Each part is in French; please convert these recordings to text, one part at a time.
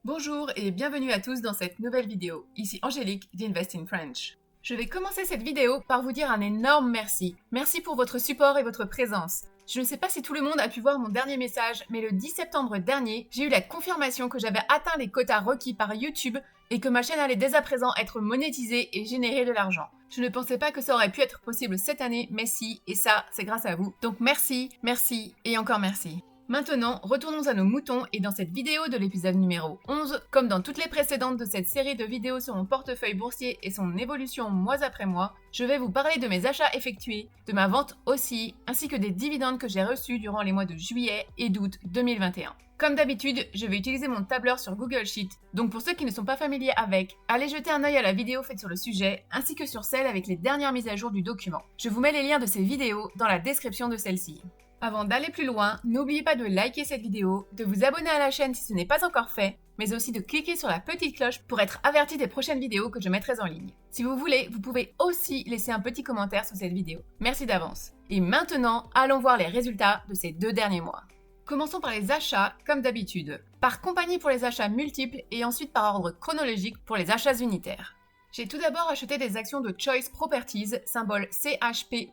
Bonjour et bienvenue à tous dans cette nouvelle vidéo. Ici Angélique d'Invest in French. Je vais commencer cette vidéo par vous dire un énorme merci. Merci pour votre support et votre présence. Je ne sais pas si tout le monde a pu voir mon dernier message, mais le 10 septembre dernier, j'ai eu la confirmation que j'avais atteint les quotas requis par YouTube et que ma chaîne allait dès à présent être monétisée et générer de l'argent. Je ne pensais pas que ça aurait pu être possible cette année, mais si, et ça, c'est grâce à vous. Donc merci, merci et encore merci. Maintenant, retournons à nos moutons et dans cette vidéo de l'épisode numéro 11, comme dans toutes les précédentes de cette série de vidéos sur mon portefeuille boursier et son évolution mois après mois, je vais vous parler de mes achats effectués, de ma vente aussi, ainsi que des dividendes que j'ai reçus durant les mois de juillet et d'août 2021. Comme d'habitude, je vais utiliser mon tableur sur Google Sheet, donc pour ceux qui ne sont pas familiers avec, allez jeter un œil à la vidéo faite sur le sujet, ainsi que sur celle avec les dernières mises à jour du document. Je vous mets les liens de ces vidéos dans la description de celle-ci. Avant d'aller plus loin, n'oubliez pas de liker cette vidéo, de vous abonner à la chaîne si ce n'est pas encore fait, mais aussi de cliquer sur la petite cloche pour être averti des prochaines vidéos que je mettrai en ligne. Si vous voulez, vous pouvez aussi laisser un petit commentaire sous cette vidéo. Merci d'avance. Et maintenant, allons voir les résultats de ces 2 derniers mois. Commençons par les achats, comme d'habitude. Par compagnie pour les achats multiples et ensuite par ordre chronologique pour les achats unitaires. J'ai tout d'abord acheté des actions de Choice Properties, symbole chp.un.to.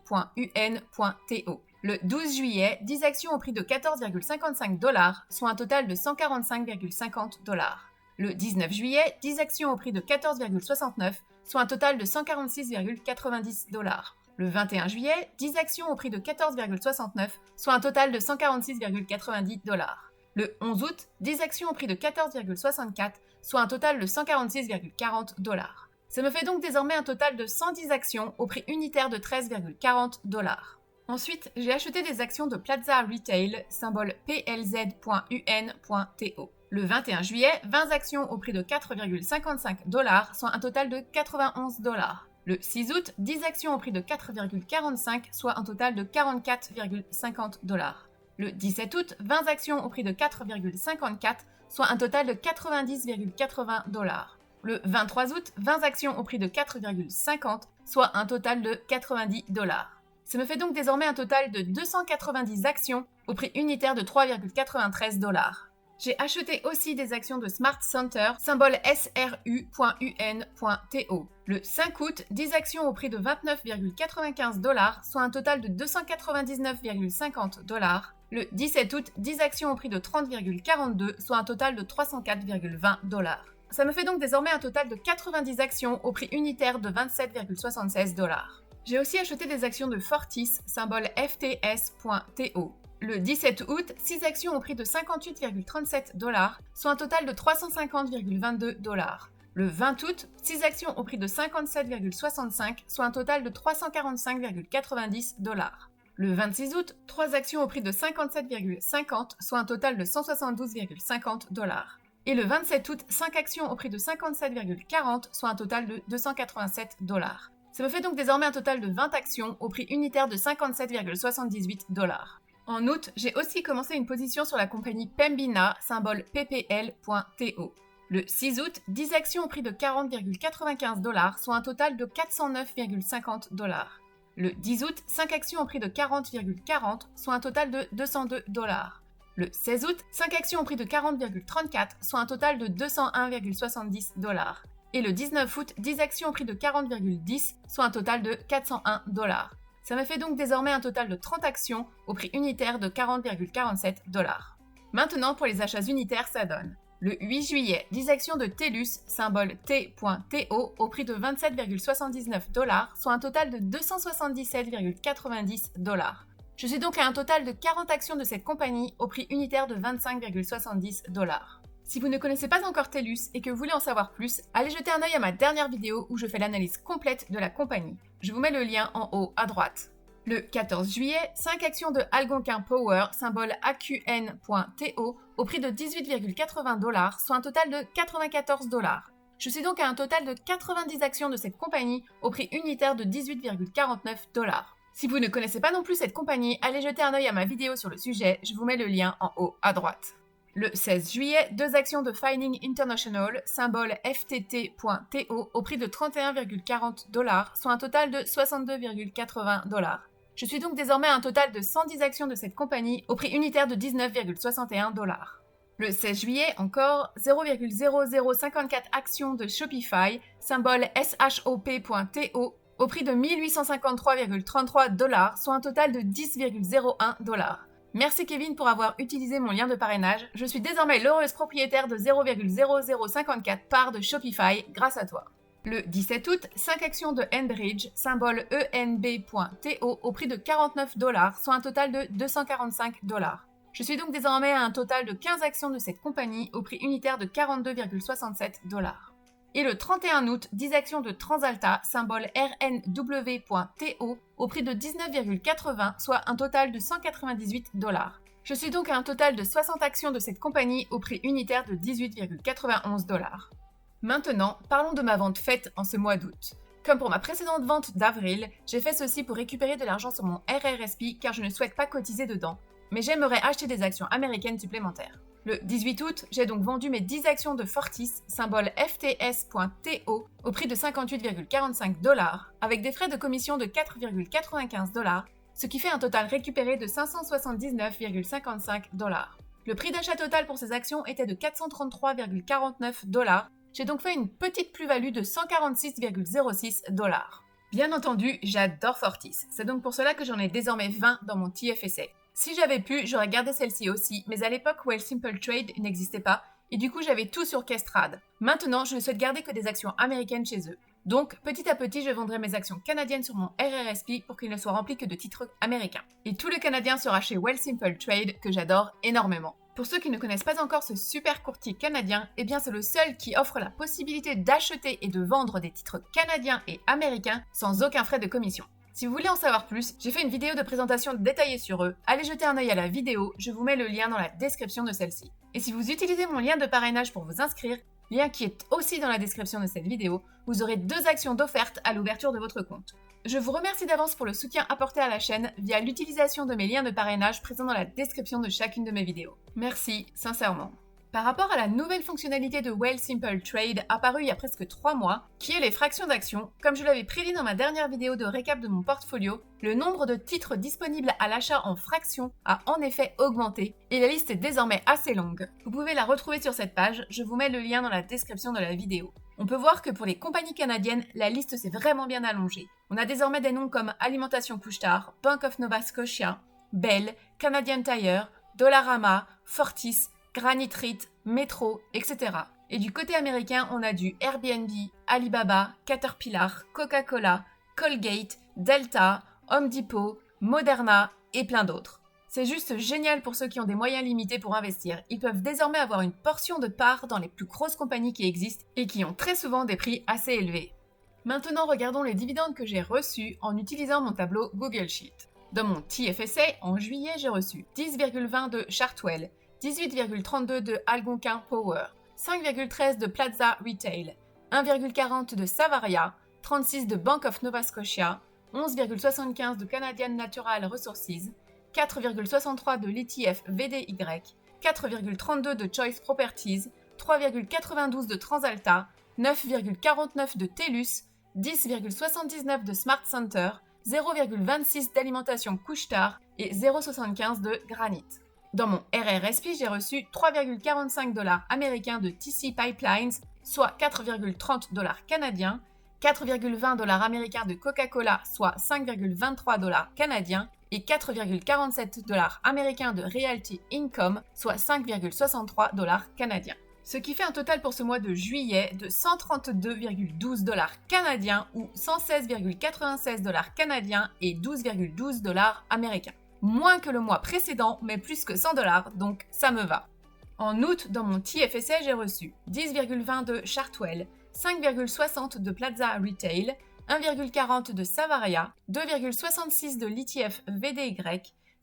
Le 12 juillet, 10 actions au prix de 14,55 $, soit un total de 145,50 $. Le 19 juillet, 10 actions au prix de 14,69, soit un total de 146,90 $. Le 21 juillet, 10 actions au prix de 14,69, soit un total de 146,90 $. Le 11 août, 10 actions au prix de 14,64, soit un total de 146,40 $. Ça me fait donc désormais un total de 110 actions au prix unitaire de 13,40 $. Ensuite, j'ai acheté des actions de Plaza Retail, symbole plz.un.to. Le 21 juillet, 20 actions au prix de 4,55 $, soit un total de 91 $. Le 6 août, 10 actions au prix de 4,45, soit un total de 44,50 $. Le 17 août, 20 actions au prix de 4,54, soit un total de 90,80 $. Le 23 août, 20 actions au prix de 4,50, soit un total de 90 $. Ça me fait donc désormais un total de 290 actions au prix unitaire de 3,93 $. J'ai acheté aussi des actions de Smart Center, symbole sru.un.to. Le 5 août, 10 actions au prix de 29,95 $, soit un total de 299,50 $. Le 17 août, 10 actions au prix de 30,42, soit un total de 304,20 $. Ça me fait donc désormais un total de 90 actions au prix unitaire de 27,76 $. J'ai aussi acheté des actions de Fortis, symbole fts.to. Le 17 août, 6 actions au prix de 58,37 $, soit un total de 350,22 $. Le 20 août, 6 actions au prix de 57,65, soit un total de 345,90 $. Le 26 août, 3 actions au prix de 57,50, soit un total de 172,50 $. Et le 27 août, 5 actions au prix de 57,40, soit un total de 287 $. Ça me fait donc désormais un total de 20 actions au prix unitaire de 57,78 $. En août, j'ai aussi commencé une position sur la compagnie Pembina, symbole ppl.to. Le 6 août, 10 actions au prix de 40,95 $, soit un total de 409,50 $. Le 10 août, 5 actions au prix de 40,40, soit un total de 202 $. Le 16 août, 5 actions au prix de 40,34, soit un total de 201,70 $. Et le 19 août, 10 actions au prix de 40,10, soit un total de 401 $. Ça me fait donc désormais un total de 30 actions au prix unitaire de 40,47 $. Maintenant, pour les achats unitaires, ça donne. Le 8 juillet, 10 actions de TELUS, symbole T.to, au prix de 27,79 $, soit un total de 277,90 $. Je suis donc à un total de 40 actions de cette compagnie au prix unitaire de 25,70 $. Si vous ne connaissez pas encore TELUS et que vous voulez en savoir plus, allez jeter un œil à ma dernière vidéo où je fais l'analyse complète de la compagnie. Je vous mets le lien en haut à droite. Le 14 juillet, 5 actions de Algonquin Power, symbole AQN.to, au prix de 18,80 $, soit un total de 94 $. Je suis donc à un total de 90 actions de cette compagnie au prix unitaire de 18,49 $. Si vous ne connaissez pas non plus cette compagnie, allez jeter un œil à ma vidéo sur le sujet, je vous mets le lien en haut à droite. Le 16 juillet, 2 actions de Fining International, symbole FTT.to, au prix de 31,40 $, soit un total de 62,80 $. Je suis donc désormais à un total de 110 actions de cette compagnie au prix unitaire de 19,61 $. Le 16 juillet, encore 0,0054 actions de Shopify, symbole SHOP.TO, au prix de 1853,33 $, soit un total de 10,01 $. Merci Kevin pour avoir utilisé mon lien de parrainage. Je suis désormais l'heureuse propriétaire de 0,0054 parts de Shopify grâce à toi. Le 17 août, 5 actions de Enbridge, symbole ENB.TO, au prix de 49 $, soit un total de 245 $. Je suis donc désormais à un total de 15 actions de cette compagnie au prix unitaire de 42,67 $. Et le 31 août, 10 actions de Transalta, symbole RNW.TO, au prix de 19,80, soit un total de 198 $. Je suis donc à un total de 60 actions de cette compagnie au prix unitaire de 18,91 $. Maintenant, parlons de ma vente faite en ce mois d'août. Comme pour ma précédente vente d'avril, j'ai fait ceci pour récupérer de l'argent sur mon RRSP car je ne souhaite pas cotiser dedans, mais j'aimerais acheter des actions américaines supplémentaires. Le 18 août, j'ai donc vendu mes 10 actions de Fortis, symbole FTS.TO, au prix de 58,45 $, avec des frais de commission de 4,95 $, ce qui fait un total récupéré de 579,55 $. Le prix d'achat total pour ces actions était de 433,49 $. J'ai donc fait une petite plus-value de 146,06 $. Bien entendu, j'adore Fortis. C'est donc pour cela que j'en ai désormais 20 dans mon TFSA. Si j'avais pu, j'aurais gardé celle-ci aussi, mais à l'époque Wealthsimple Trade n'existait pas, et du coup j'avais tout sur Kestrad. Maintenant, je ne souhaite garder que des actions américaines chez eux. Donc, petit à petit, je vendrai mes actions canadiennes sur mon RRSP pour qu'il ne soit rempli que de titres américains. Et tout le canadien sera chez Wealthsimple Trade, que j'adore énormément. Pour ceux qui ne connaissent pas encore ce super courtier canadien, eh bien c'est le seul qui offre la possibilité d'acheter et de vendre des titres canadiens et américains sans aucun frais de commission. Si vous voulez en savoir plus, j'ai fait une vidéo de présentation détaillée sur eux. Allez jeter un œil à la vidéo, je vous mets le lien dans la description de celle-ci. Et si vous utilisez mon lien de parrainage pour vous inscrire, lien qui est aussi dans la description de cette vidéo, vous aurez 2 actions d'offerte à l'ouverture de votre compte. Je vous remercie d'avance pour le soutien apporté à la chaîne via l'utilisation de mes liens de parrainage présents dans la description de chacune de mes vidéos. Merci, sincèrement. Par rapport à la nouvelle fonctionnalité de Wealthsimple Trade apparue il y a presque 3 mois, qui est les fractions d'actions, comme je l'avais prédit dans ma dernière vidéo de récap de mon portfolio, le nombre de titres disponibles à l'achat en fractions a en effet augmenté et la liste est désormais assez longue. Vous pouvez la retrouver sur cette page, je vous mets le lien dans la description de la vidéo. On peut voir que pour les compagnies canadiennes, la liste s'est vraiment bien allongée. On a désormais des noms comme Alimentation Couche-Tard, Bank of Nova Scotia, Bell, Canadian Tire, Dollarama, Fortis, Granite REIT, Metro, etc. Et du côté américain, on a du Airbnb, Alibaba, Caterpillar, Coca-Cola, Colgate, Delta, Home Depot, Moderna et plein d'autres. C'est juste génial pour ceux qui ont des moyens limités pour investir. Ils peuvent désormais avoir une portion de part dans les plus grosses compagnies qui existent et qui ont très souvent des prix assez élevés. Maintenant, regardons les dividendes que j'ai reçus en utilisant mon tableau Google Sheet. Dans mon TFSA, en juillet, j'ai reçu 10,20 de Chartwell, 18,32 de Algonquin Power, 5,13 de Plaza Retail, 1,40 de Savaria, 36 de Bank of Nova Scotia, 11,75 de Canadian Natural Resources, 4,63 de l'ETF VDY, 4,32 de Choice Properties, 3,92 de Transalta, 9,49 de TELUS, 10,79 de Smart Center, 0,26 d'Alimentation Couche-Tard et 0,75 de Granite. Dans mon RRSP, j'ai reçu 3,45 $ américains de TC Pipelines, soit 4,30 $ canadiens, 4,20 $ américains de Coca-Cola, soit 5,23 $ canadiens, et 4,47 $ américains de Realty Income, soit 5,63 $ canadiens. Ce qui fait un total pour ce mois de juillet de 132,12 $ canadiens ou 116,96 $ canadiens et 12,12 $ américains. Moins que le mois précédent, mais plus que 100 $, donc ça me va. En août, dans mon TFSA, j'ai reçu 10,20 de Chartwell, 5,60 de Plaza Retail, 1,40 de Savaria, 2,66 de l'ETF VDY,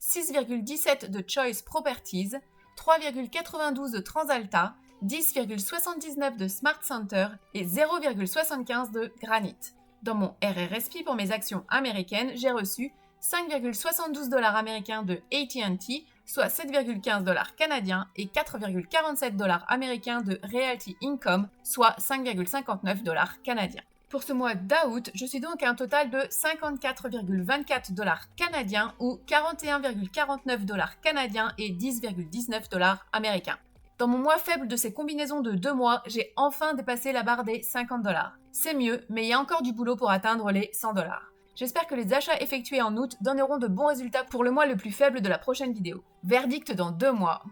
6,17 de Choice Properties, 3,92 de Transalta, 10,79 de Smart Center et 0,75 de Granite. Dans mon RRSP pour mes actions américaines, j'ai reçu 5,72 $ américains de AT&T, soit 7,15 $ canadiens et 4,47 $ américains de Realty Income, soit 5,59 $ canadiens. Pour ce mois d'août, je suis donc à un total de 54,24 $ canadiens ou 41,49 $ canadiens et 10,19 $ américains. Dans mon mois faible de ces combinaisons de 2 mois, j'ai enfin dépassé la barre des 50 $. C'est mieux, mais il y a encore du boulot pour atteindre les 100 $. J'espère que les achats effectués en août donneront de bons résultats pour le mois le plus faible de la prochaine vidéo. Verdict dans 2 mois.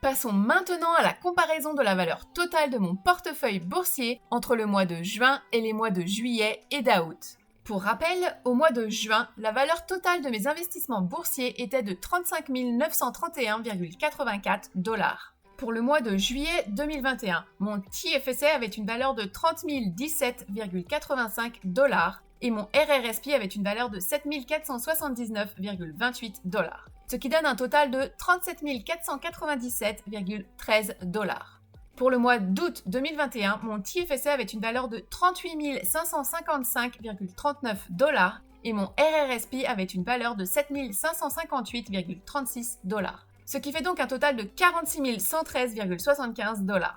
Passons maintenant à la comparaison de la valeur totale de mon portefeuille boursier entre le mois de juin et les mois de juillet et d'août. Pour rappel, au mois de juin, la valeur totale de mes investissements boursiers était de 35 931,84 $. Pour le mois de juillet 2021, mon TFSA avait une valeur de 30 017,85 $ et mon RRSP avait une valeur de 7 479,28 $, ce qui donne un total de 37 497,13 $. Pour le mois d'août 2021, mon TFSA avait une valeur de 38 555,39 $ et mon RRSP avait une valeur de 7 558,36 $, ce qui fait donc un total de 46 113,75 $.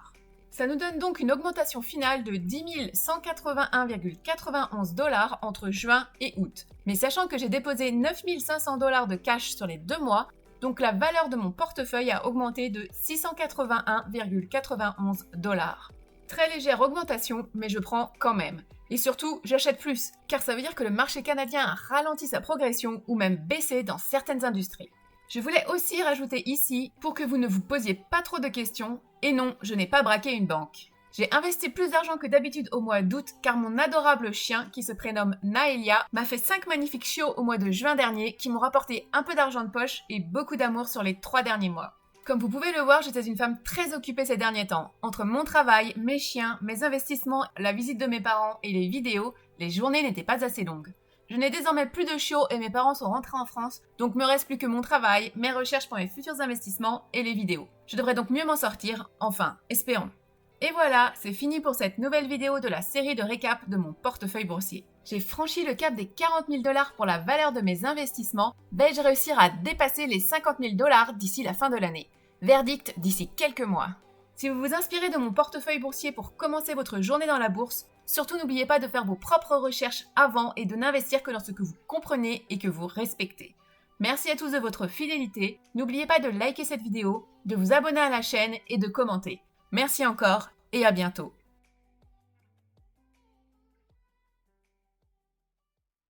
Ça nous donne donc une augmentation finale de 10 181,91 $ entre juin et août. Mais sachant que j'ai déposé 9 500 $ de cash sur les 2 mois, donc la valeur de mon portefeuille a augmenté de 681,91 $. Très légère augmentation, mais je prends quand même. Et surtout, j'achète plus, car ça veut dire que le marché canadien a ralenti sa progression ou même baissé dans certaines industries. Je voulais aussi rajouter ici, pour que vous ne vous posiez pas trop de questions, et non, je n'ai pas braqué une banque. J'ai investi plus d'argent que d'habitude au mois d'août car mon adorable chien, qui se prénomme Naelia, m'a fait 5 magnifiques chiots au mois de juin dernier qui m'ont rapporté un peu d'argent de poche et beaucoup d'amour sur les 3 derniers mois. Comme vous pouvez le voir, j'étais une femme très occupée ces derniers temps. Entre mon travail, mes chiens, mes investissements, la visite de mes parents et les vidéos, les journées n'étaient pas assez longues. Je n'ai désormais plus de chiots et mes parents sont rentrés en France, donc me reste plus que mon travail, mes recherches pour mes futurs investissements et les vidéos. Je devrais donc mieux m'en sortir, enfin, espérons. Et voilà, c'est fini pour cette nouvelle vidéo de la série de récap de mon portefeuille boursier. J'ai franchi le cap des 40 000 $ pour la valeur de mes investissements, vais-je réussir à dépasser les 50 000 $ d'ici la fin de l'année? Verdict d'ici quelques mois. Si vous vous inspirez de mon portefeuille boursier pour commencer votre journée dans la bourse, surtout n'oubliez pas de faire vos propres recherches avant et de n'investir que dans ce que vous comprenez et que vous respectez. Merci à tous de votre fidélité, n'oubliez pas de liker cette vidéo, de vous abonner à la chaîne et de commenter. Merci encore et à bientôt.